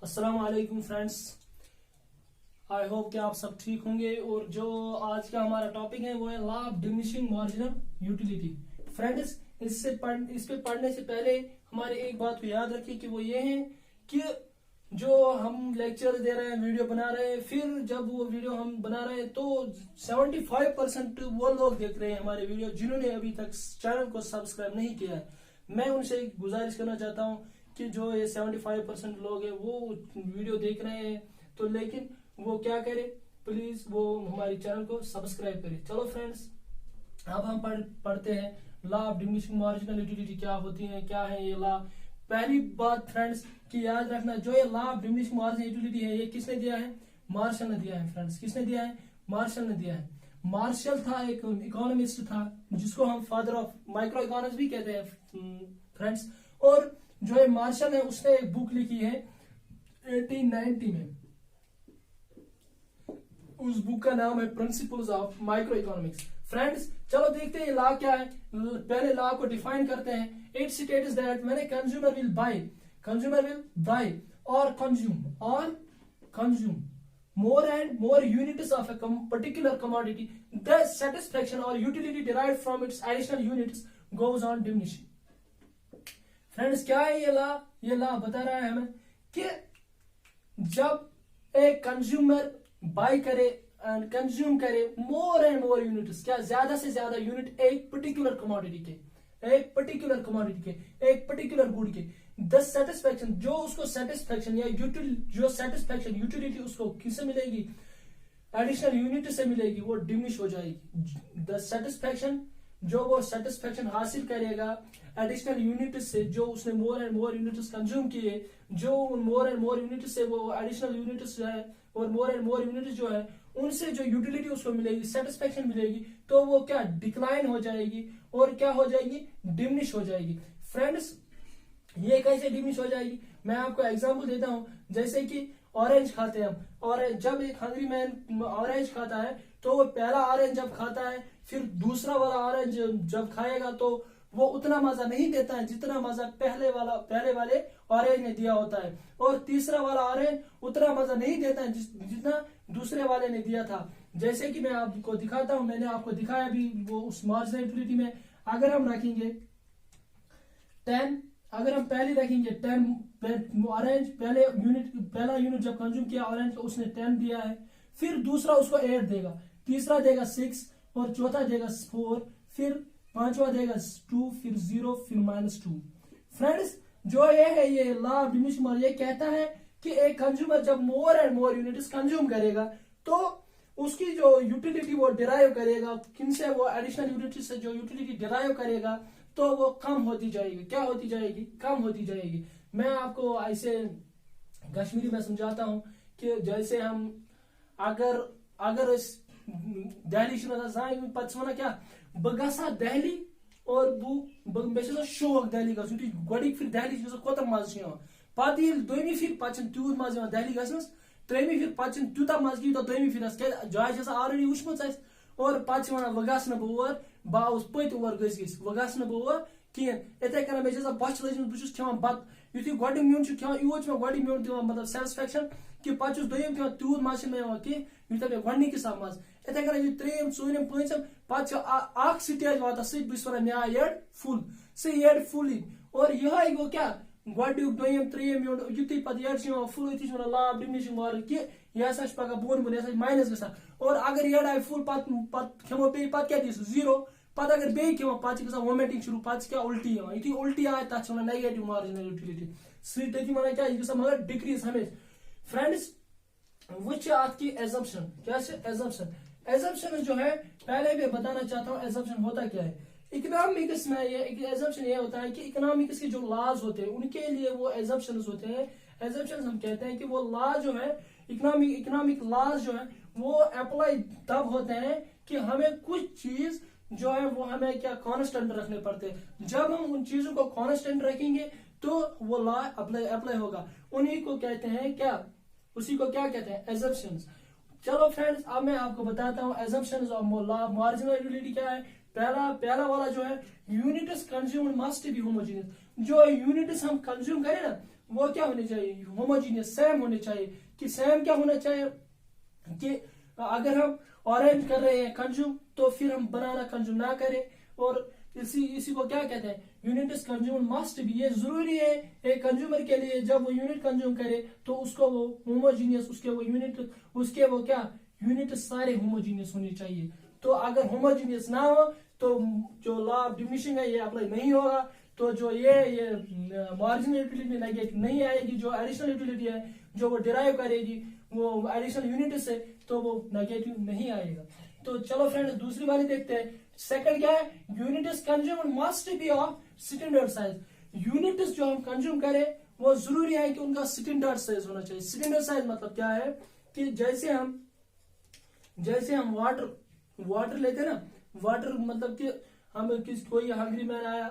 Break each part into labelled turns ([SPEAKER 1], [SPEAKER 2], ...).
[SPEAKER 1] अस्सलाम वालेकुम friends. I hope कि आप सब ठीक होंगे। और जो आज का हमारा टॉपिक है वो है law of diminishing marginal utility. Friends, इस पे पढ़ने से पहले हमारे एक बात को याद रखिए कि वो ये है कि जो हम लेक्चर दे रहे हैं, वीडियो बना रहे हैं, फिर जब वो वीडियो हम बना रहे हैं तो 75% वो लोग देख रहे हैं हमारे वीडियो जिन्होंने अभी तक चैनल को सब्सक्राइब नहीं किया है। मैं उनसे एक गुजारिश करना चाहता हूँ कि जो ये 75% लोग हैं वो वीडियो देख रहे हैं तो लेकिन वो क्या करे, प्लीज वो हमारे चैनल को सब्सक्राइब करें। चलो फ्रेंड्स, अब हम पढ़ते हैं law of diminishing marginal utility क्या होती है, क्या है ये लॉ। पहली बात फ्रेंड्स कि याद रखना, जो ये law of diminishing marginal utility है ये किसने दिया है? मार्शल ने दिया है। फ्रेंड्स, किसने दिया है? मार्शल ने दिया है। मार्शल था एक इकोनॉमिस्ट था जिसको हम फादर ऑफ माइक्रो इकोनॉमिक्स भी कहते हैं फ्रेंड्स। और जो है मार्शल है उसने एक बुक लिखी है 1890 में। उस बुक का नाम है principles of micro economics. Friends, चलो देखते हैं लॉ क्या है। पहले लॉ को डिफाइन करते हैं। It states that when a consumer will buy और consume more and more units of a particular commodity, the satisfaction or utility derived from its additional units goes on diminishing. Friends, क्या है ये law? ये law बता रहा है हमें कि जब एक कंज्यूमर बाय करे एंड कंज्यूम करे मोर एंड मोर यूनिट्स, क्या ज्यादा से ज्यादा यूनिट एक पर्टिकुलर कमोडिटी के, एक पर्टिकुलर गुड के, द सेटिस्फेक्शन जो उसको सेटिस्फेक्शन या यूटिलिटी उसको किससे मिलेगी? एडिशनल यूनिट से मिलेगी, वो डिमिनिश हो जाएगी। द सेटिस्फेक्शन जो वो सेटिस्फेक्शन हासिल करेगा एडिशनल यूनिट से, जो उसने more and more units consume किए, जो मोर एंड मोर यूनिट से वो एडिशनल यूनिट्स है और मोर एंड मोर यूनिट जो है उनसे जो यूटिलिटी उसको मिलेगी, सेटिस्फेक्शन मिलेगी, तो वो क्या डिक्लाइन हो जाएगी और क्या हो जाएगी? डिमिनिश हो जाएगी। फ्रेंड्स, ये कैसे डिमिनिश हो जाएगी? मैं आपको एग्जांपल देता हूं। जैसे कि ऑरेंज खाते हैं हम, और जब एक हंग्री मैन ऑरेंज खाता है तो वो पहला ऑरेंज जब खाता है फिर दूसरा वाला ऑरेंज जब खाएगा तो वो उतना मजा नहीं देता है जितना मजा पहले वाले ऑरेंज ने दिया होता है, और तीसरा वाला ऑरेंज उतना मजा नहीं देता है जितना दूसरे वाले ने दिया था। जैसे कि मैं आपको दिखाता हूं, मैंने आपको दिखाया भी वो उस मार्जिनल यूटिलिटी में। अगर हम रखेंगे 10, अगर हम पहले रखेंगे 10 ऑरेंज, पहला यूनिट जब कंज्यूम किया ऑरेंज तो उसने 10 दिया है, फिर दूसरा उसको 8 देगा, तीसरा देगा 6 और चौथा देगा 4, फिर पांचवा देगा 2, फिर 0, फिर -2। फ्रेंड्स, जो ये है ये लॉ ऑफ डिमिनिशिंग मार्जिन, ये कहता है कि एक कंज्यूमर जब more and more units consume करेगा तो उसकी जो यूटिलिटी वो डिराइव करेगा किनसे? वो एडिशनल यूनिट से जो यूटिलिटी डिराइव करेगा तो वो कम होती जाएगी। क्या होती जाएगी? कम होती जाएगी। मैं आपको ऐसे कश्मीरी में समझाता हूं कि जैसे हम अगर इस दहली पता क्या बगसा दहली और बह शौक दहली गई गोड़ी फिर दहली कोत मजा पे दोमी फिर पे तूत मजा दहली गसनस, त्रेमी फिर पे तूत मजा यूत दोमी फिर जाय ऑलरेडी वुचम और पे वन वह गस और बह पत और गस वह गस और कहें। इथे कन मे बच लज बहुत खान बत यु गोड म्यून खान यूत मे गोड म्यून दिवान मतलब सेटिस्फेक्शन कि पे दोम खान तूत मजा मे कह यूत मे गोडनिकस मज। इथे कन यह त्रेम चूरम पंचम पे स्टेज वाता सर मे एड फुल एड फुल और यह गो क्या गोडुक दोम त्रेम युति पे एड फुल ये लॉ ऑफ डिमिनिशिंग मार्जिन कि यह पगह बोन बोन यह माइनस गसान। और अगर एड आए फुल खेमो पे क्या 0 पत अगर बे खेमो पे वोमिटिंग शुरू पे क्या उल्टी यु उल्टी आए तथा नेगेटिव मार्जिनल यूटिलिटी सी वन क्या मगर डिक्रीज हमेशा। फ्रेंड्स, वो की एजम्पशन क्या एजम्पशन जो है पहले भी बताना चाहता हूँ एजम्पशन होता क्या है। इकोनॉमिक्स में ये एजम्पशन ये होता है कि इकोनॉमिक्स के जो लॉज होते हैं उनके लिए वो एजम्पशन होते हैं। एजम्पशन हम कहते हैं कि वो लॉ जो है इकोनॉमिक लॉज जो है वो अप्लाई तब होते हैं कि हमें कुछ चीज जो है वो हमें क्या कांस्टेंट रखने पड़ते हैं। जब हम उन चीजों को कांस्टेंट रखेंगे तो वो लॉ अप्लाई होगा। उन्हीं को कहते हैं क्या? उसी को क्या कहते हैं? एजम्पशंस। चलो फ्रेंड्स, अब मैं आपको बताता हूँ assumptions of law marginal utility क्या है। पहला वाला जो है units consumed must be homogeneous. जो यूनिट्स हम कंज्यूम करें ना वो क्या होने चाहिए, होमोजीनियस, सेम होने चाहिए। कि सेम क्या होना चाहिए कि अगर हम ऑरेंज कर रहे हैं कंज्यूम तो फिर हम बनाना कंज्यूम ना करें। और इसी को क्या कहते हैं, unit is consume must be. ये जरूरी है एक कंज्यूमर के लिए, जब वो यूनिट कंज्यूम करे तो उसको वो होमोजीनियस, उसके वो क्या यूनिट सारे होमोजीनियस होने चाहिए। तो अगर होमोजीनियस ना हो तो जो लॉ ऑफ डिमिनिशिंग है ये अप्लाई नहीं होगा। तो जो ये मार्जिनल यूटिलिटी नेगेटिव नहीं आएगी, जो एडिशनल यूटिलिटी है जो वो डिराइव करेगी वो एडिशनल यूनिट से, तो वो नेगेटिव नहीं आएगा। तो चलो फ्रेंड्स दूसरी वाली देखते हैं। सेकंड क्या है, unit is consumed must be of standard size. Unit जो हम कंज्यूम करें वो जरूरी है कि उनका स्टैंडर्ड साइज होना चाहिए। स्टैंडर्ड साइज मतलब क्या है कि जैसे हम वाटर लेते हैं ना, वाटर मतलब कि हम कोई हंग्री मैन आया,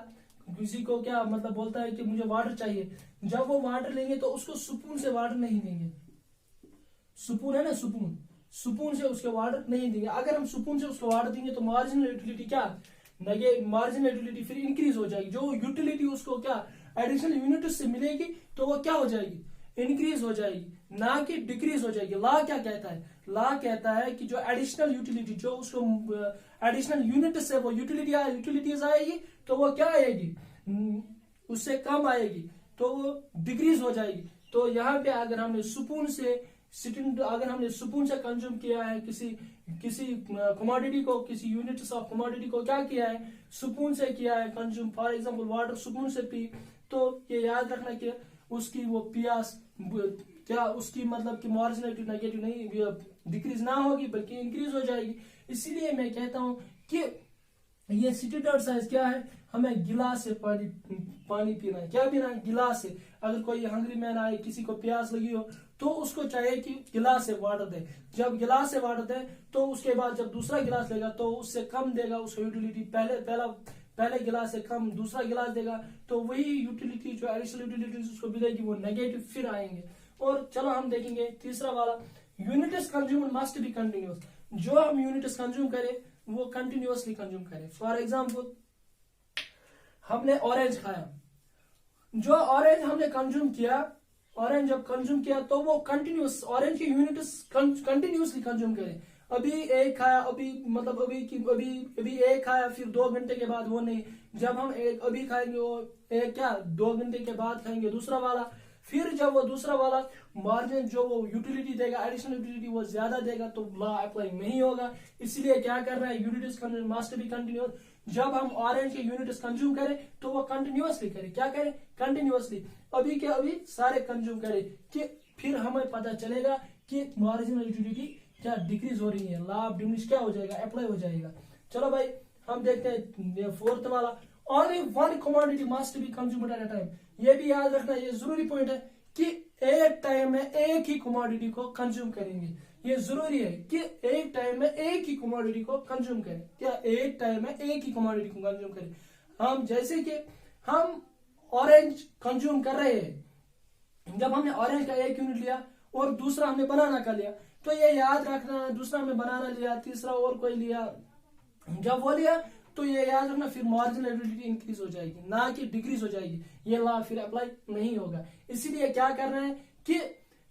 [SPEAKER 1] किसी को क्या मतलब बोलता है कि मुझे वाटर चाहिए, जब वो वाटर लेंगे तो उसको स्पून से वाटर नहीं देंगे। स्पून है ना, स्पून से उसके वाटर नहीं देंगे। अगर हम स्पून से उसको वाटर देंगे तो मार्जिनल यूटिलिटी क्या मार्जिनल यूटिलिटी फिर इंक्रीज हो जाएगी। जो यूटिलिटी उसको क्या एडिशनल यूनिट से मिलेगी तो वो क्या हो जाएगी, इंक्रीज हो जाएगी, ना कि डिक्रीज हो जाएगी। लॉ क्या कहता है, लॉ कहता है कि जो एडिशनल यूटिलिटी जो उसको एडिशनल यूनिट से वो यूटिलिटीज आएगी तो वो क्या आएगी, उससे कम आएगी, तो वो डिक्रीज हो जाएगी। तो यहाँ पे अगर हमने स्पून से कंज्यूम किया है किसी कमोडिटी को, किसी यूनिट्स ऑफ कमोडिटी को क्या किया है, स्पून से किया है consume. For example water spoon से पी, तो ये याद रखना कि उसकी वो पियास क्या उसकी मतलब कि मार्जिनलिटी नेगेटिव नहीं डिक्रीज ना होगी बल्कि इंक्रीज हो जाएगी। इसीलिए मैं कहता हूं कि ये स्टैंडर्ड साइज क्या है, हमें गिलास से पानी पीना है। क्या पीना है, गिलास से। अगर कोई हंग्री मैन आए, किसी को प्यास लगी हो, तो उसको चाहिए कि गिलास से वाटर दे। जब गिलास से वाटर दे तो उसके बाद जब दूसरा गिलास लेगा तो उससे कम देगा, उसको यूटिलिटी पहले गिलास से कम दूसरा गिलास देगा, तो वही यूटिलिटी जो एडिशनल यूटिलिटी उसको मिलेगी वो नेगेटिव फिर आएंगे। और चलो हम देखेंगे तीसरा वाला, unit is consumed must be continuous. जो हम यूनिट कंज्यूम करें वो कंटिन्यूअसली कंज्यूम करें। फॉर एग्जाम्पल हमने ऑरेंज खाया, जो ऑरेंज हमने कंज्यूम किया, ऑरेंज जब कंज्यूम किया तो वो कंटिन्यूस ऑरेंज की यूनिट कंटिन्यूसली कंज्यूम करें। अभी एक खाया, अभी एक खाया, फिर 2 घंटे के बाद वो नहीं। जब हम अभी खाएंगे वो एक क्या 2 घंटे के बाद खाएंगे दूसरा वाला, फिर जब वो दूसरा वाला मार्जिन जो वो यूटिलिटी देगा एडिशनल यूटिलिटी वो ज्यादा देगा तो लॉ अप्लाई नहीं होगा। इसलिए क्या कर रहा है, यूनिट मस्ट बी कंटिन्यूअस। जब हम ऑरेंज के यूनिट्स कंज्यूम करें तो वो कंटिन्यूअसली करें। क्या करें, कंटिन्यूअसली अभी के अभी सारे कंज्यूम करें, कि फिर हमें पता चलेगा कि मार्जिनल यूटिलिटी क्या डिक्रीज हो रही है, लॉ ऑफ डिमिनिश क्या हो जाएगा, अप्लाई हो जाएगा। चलो भाई हम देखते हैं फोर्थ वाला, only one commodity must be consumed at a time. ये भी याद रखना, ये जरूरी पॉइंट है कि एक टाइम में एक ही कमोडिटी को कंज्यूम करेंगे। ये जरूरी है कि एक टाइम में एक ही कमोडिटी को कंज्यूम करें। क्या एक टाइम में एक ही कमोडिटी को कंज्यूम करें। हम जैसे कि हम ऑरेंज कंज्यूम कर रहे हैं, जब हमने ऑरेंज का एक यूनिट लिया और दूसरा हमने बनाना का लिया, तो ये याद रखना, दूसरा हमने बनाना लिया, तीसरा और कोई लिया, जब वो लिया तो ये याद रखना फिर मार्जिनल यूटिलिटी इंक्रीज हो जाएगी, ना कि डिक्रीज हो जाएगी। ये लॉ फिर अप्लाई नहीं होगा। इसीलिए क्या कर रहे हैं कि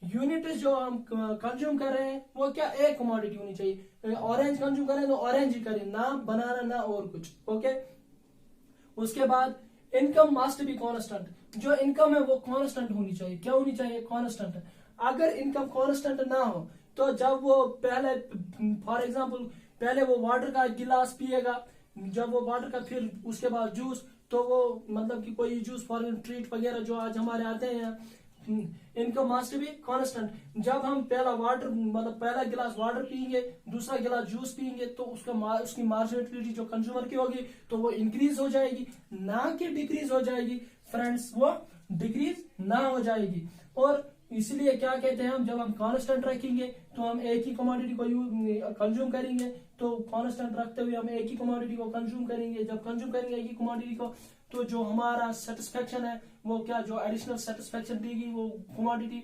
[SPEAKER 1] यूनिट जो हम कंज्यूम कर रहे हैं वो क्या एक कमोडिटी होनी चाहिए। ऑरेंज कंज्यूम करें तो ऑरेंज ही करें, ना बनाना ना और कुछ। ओके, उसके बाद इनकम मस्ट बी कांस्टेंट। जो इनकम है वो कांस्टेंट होनी चाहिए। क्या होनी चाहिए, कांस्टेंट। अगर इनकम कांस्टेंट ना हो तो जब वो पहले फॉर एग्जांपल पहले वो वाटर का गिलास पिएगा, जब वो वाटर का फिर उसके बाद जूस, तो वो मतलब कि कोई जूस फॉर ट्रीट वगैरह जो आज हमारे आते हैं, इनकम मस्ट बी कांस्टेंट। जब हम पहला वाटर मतलब पहला गिलास वाटर पियेंगे, दूसरा गिलास जूस पियेंगे, तो उसकी मार्जिनलिटी जो कंज्यूमर की होगी तो वो इंक्रीज हो जाएगी, ना कि डिक्रीज हो जाएगी। फ्रेंड्स, वो डिक्रीज ना हो जाएगी। और इसलिए क्या कहते हैं, हम जब हम कांस्टेंट रखेंगे तो हम एक ही कमोडिटी को कंज्यूम करेंगे, तो कांस्टेंट रखते हुए हम एक ही कमोडिटी को कंज्यूम करेंगे। जब कंज्यूम करेंगे एक ही कमोडिटी को, तो जो हमारा सेटिस्फेक्शन है वो क्या, जो एडिशनल सेटिस्फेक्शन देगी वो कमोडिटी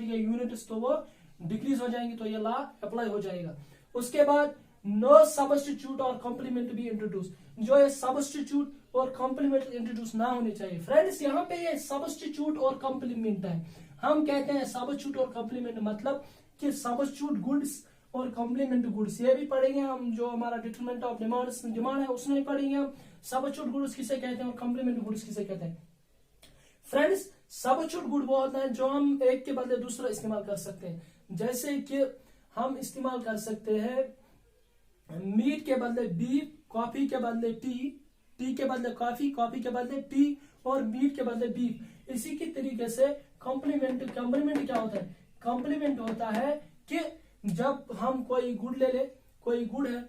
[SPEAKER 1] के यूनिट्स, तो वो डिक्रीज हो जाएंगे। तो ये लॉ अप्लाई हो जाएगा। उसके बाद नो सब्स्टिट्यूट और कॉम्प्लीमेंट बी इंट्रोड्यूस। जो ये सब्स्टिट्यूट और कॉम्प्लीमेंट इंट्रोड्यूस ना होने चाहिए। फ्रेंड्स यहाँ पे ये सब्स्टिट्यूट और कॉम्प्लीमेंट है। हम कहते हैं सब्स्टिट्यूट और कॉम्प्लीमेंट मतलब कि सब्स्टिट्यूट गुड्स और कॉम्प्लीमेंट गुड्स, ये भी पढ़ेंगे हम। जो हमारा डिटरमिनेंट ऑफ डिमांड है उसमें भी पढ़ेंगे हम सब्स्टिट्यूट गुड्स किसे कहते हैं और कॉम्प्लीमेंट गुड्स किसे कहते हैं। फ्रेंड्स सब्स्टिट्यूट गुड वो होता है जो हम एक के बदले दूसरा इस्तेमाल कर सकते हैं। जैसे कि हम इस्तेमाल कर सकते हैं मीट के बदले बीफ, कॉफी के बदले टी, टी के बदले कॉफी, कॉफी के बदले टी और मीट के बदले बीफ। इसी की तरीके से कॉम्प्लीमेंट क्या होता है? कॉम्प्लीमेंट होता है कि जब हम कोई गुड ले ले, कोई गुड है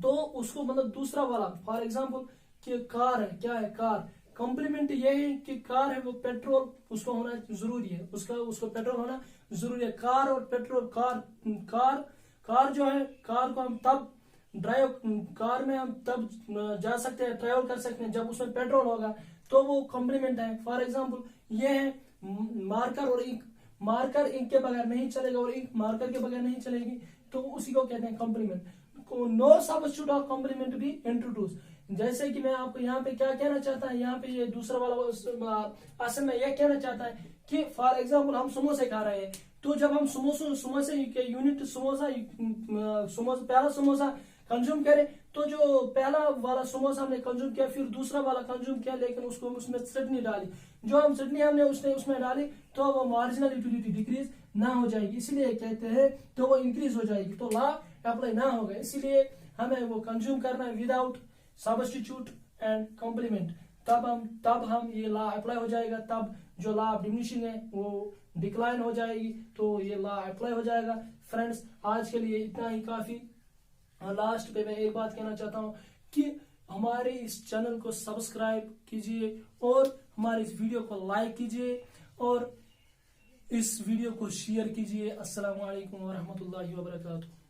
[SPEAKER 1] तो उसको मतलब दूसरा वाला, फॉर एग्जाम्पल कि कार है, क्या है कार, कॉम्प्लीमेंट ये है कि कार है वो पेट्रोल उसको होना जरूरी है, उसको पेट्रोल होना जरूरी है। कार और पेट्रोल, कार जो है, कार को हम तब कार में हम तब जा सकते हैं, ट्रेवल कर सकते हैं जब उसमें पेट्रोल होगा, तो वो कॉम्प्लीमेंट है। फॉर एग्जाम्पल ये है मार्कर और इंक, मार्कर इंक के बगैर नहीं चलेगा और इंक मार्कर के बगैर नहीं चलेगी, तो उसी को कहते हैं कॉम्प्लीमेंट। नो सब्स्टिट्यूट और कॉम्प्लीमेंट भी इंट्रोड्यूस। जैसे कि मैं आपको यहाँ पे क्या कहना चाहता है, यहाँ पे ये दूसरा वाला असल में यह कहना चाहता है कि फॉर एग्जाम्पल हम समोसे खा रहे हैं, तो जब हम समोसे के यूनिट पहला समोसा कंज्यूम करें, तो जो पहला वाला समोसा हमने कंज्यूम किया, फिर दूसरा वाला कंज्यूम किया, लेकिन उसको उसमें चटनी डाली, जो हम चटनी हमने उसमें डाली, तो वो मार्जिनल यूटिलिटी डिक्रीज ना हो जाएगी, इसलिए कहते हैं तो वो इंक्रीज हो जाएगी, तो लॉ अप्लाई ना होगा। इसीलिए हमें वो कंज्यूम करना है विदाउट सब्स्टिट्यूट एंड कॉम्प्लीमेंट, तब हम ये लॉ अप्लाई हो जाएगा, तब जो लॉ ऑफ डिमिनिशिंग है वो डिक्लाइन हो जाएगी, तो ये लॉ अप्लाई हो जाएगा। फ्रेंड्स आज के लिए इतना ही काफी। लास्ट पे मैं एक बात कहना चाहता हूँ कि हमारे इस चैनल को सब्सक्राइब कीजिए और हमारे इस वीडियो को लाइक कीजिए और इस वीडियो को शेयर कीजिए। अस्सलाम वालेकुम व रहमतुल्लाहि व बरकातुहू।